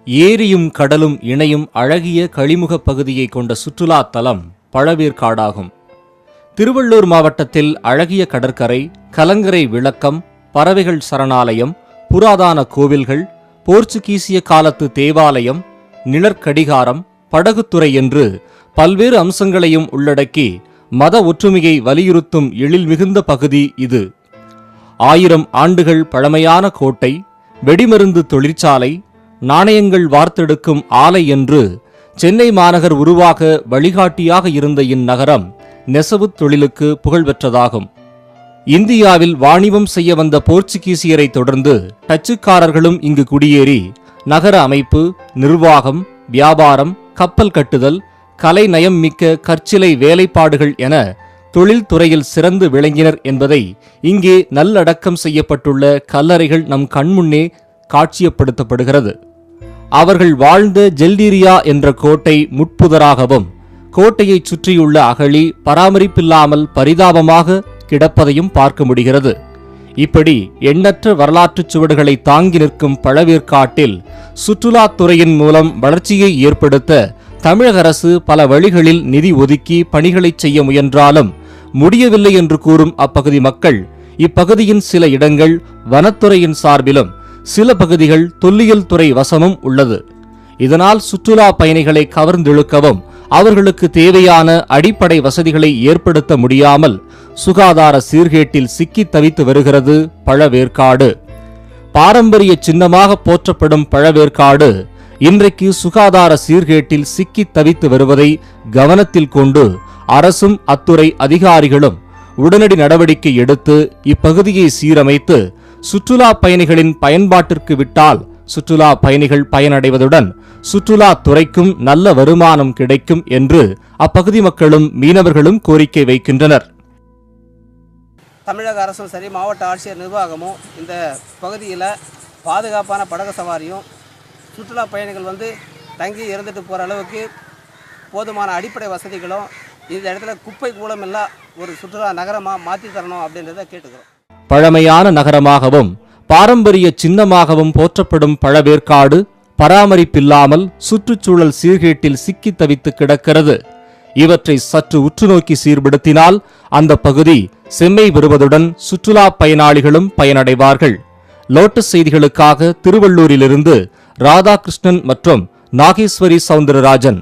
ஏரியும் கடலும் இணையும் அழகிய கழிமுக பகுதியை கொண்ட சுற்றுலா தலம் பழவேற்காடாகும். திருவள்ளூர் மாவட்டத்தில் அழகிய கடற்கரை, கலங்கரை விளக்கம், பறவைகள் சரணாலயம், புராதான கோவில்கள், போர்ச்சுகீசிய காலத்து தேவாலயம், நிழற்கடிகாரம், படகுத்துறை என்று பல்வேறு அம்சங்களையும் உள்ளடக்கி மத ஒற்றுமையை வலியுறுத்தும் எழில் மிகுந்த பகுதி இது. 1000 ஆண்டுகள் பழமையான கோட்டை, வெடிமருந்து தொழிற்சாலை, நாணயங்கள் வார்த்தெடுக்கும் ஆலை என்று சென்னை மாநகர் உருவாக வழிகாட்டியாக இருந்த இந்நகரம் நெசவுத் தொழிலுக்கு புகழ்பெற்றதாகும். இந்தியாவில் வாணிபம் செய்ய வந்த போர்ச்சுகீசியரை தொடர்ந்து டச்சுக்காரர்களும் இங்கு குடியேறி நகர அமைப்பு, நிர்வாகம், வியாபாரம், கப்பல் கட்டுதல், கலை நயம் மிக்க கற்சிலை வேலைப்பாடுகள் என தொழில்துறையில் சிறந்து விளங்கினர் என்பதை இங்கே நல்லடக்கம் செய்யப்பட்டுள்ள கல்லறைகள் நம் கண்முன்னே காட்சியப்படுத்தப்படுகிறது. அவர்கள் வாழ்ந்த ஜெல்டீரியா என்ற கோட்டை முட்புதராகவும், கோட்டையை சுற்றியுள்ள அகழி பராமரிப்பில்லாமல் பரிதாபமாக கிடப்பதையும் பார்க்க முடிகிறது. இப்படி எண்ணற்ற வரலாற்றுச் சுவடுகளை தாங்கி நிற்கும் பழவேற்காட்டில் சுற்றுலாத்துறையின் மூலம் வளர்ச்சியை ஏற்படுத்த தமிழக அரசு பல வழிகளில் நிதி ஒதுக்கி பணிகளை செய்ய முயன்றாலும் முடியவில்லை என்று கூறும் அப்பகுதி மக்கள், இப்பகுதியின் சில இடங்கள் வனத்துறையின் சார்பிலும் சில பகுதிகள் தொல்லியல் துறை வசமும் உள்ளது. இதனால் சுற்றுலா பயணிகளை கவர்ந்திழுக்கவும் அவர்களுக்கு தேவையான அடிப்படை வசதிகளை ஏற்படுத்த முடியாமல் சுகாதார சீர்கேட்டில் சிக்கி தவித்து வருகிறது பழவேற்காடு. பாரம்பரிய சின்னமாக போற்றப்படும் பழவேற்காடு இன்றைக்கு சுகாதார சீர்கேட்டில் சிக்கி தவித்து வருவதை கவனத்தில் கொண்டு அரசும் அத்துறை அதிகாரிகளும் உடனடி நடவடிக்கை எடுத்து இப்பகுதியை சீரமைத்து சுற்றுலா பயணிகளின் பயன்பாட்டிற்கு விட்டால் சுற்றுலா பயணிகள் பயனடைவதுடன் சுற்றுலா துறைக்கும் நல்ல வருமானம் கிடைக்கும் என்று அப்பகுதி மக்களும் மீனவர்களும் கோரிக்கை வைக்கின்றனர். தமிழக அரசும் சரி, மாவட்ட ஆட்சியர் நிர்வாகமும் இந்த பகுதியில் பாதுகாப்பான படகு சவாரியும் சுற்றுலா பயணிகள் தங்கி இருந்துட்டு போகிற அளவுக்கு போதுமான அடிப்படை வசதிகளும் இந்த இடத்துல குப்பை கூலம் இல்லா ஒரு சுற்றுலா நகரமாக மாற்றி தரணும் அப்படின்றத கேட்டுக்கிறோம். பழமையான நகரமாகவும் பாரம்பரிய சின்னமாகவும் போற்றப்படும் பழவேற்காடு பராமரிப்பில்லாமல் சுற்றுச்சூழல் சீர்கேட்டில் சிக்கி தவித்து கிடக்கிறது. இவற்றை சற்று உற்றுநோக்கி சீர்படுத்தினால் அந்த பகுதி செம்மை பெறுவதுடன் சுற்றுலா பயனாளிகளும் பயனடைவார்கள். லோட்டஸ் செய்திகளுக்காக திருவள்ளூரிலிருந்து ராதாகிருஷ்ணன் மற்றும் நாகேஸ்வரி சவுந்தரராஜன்.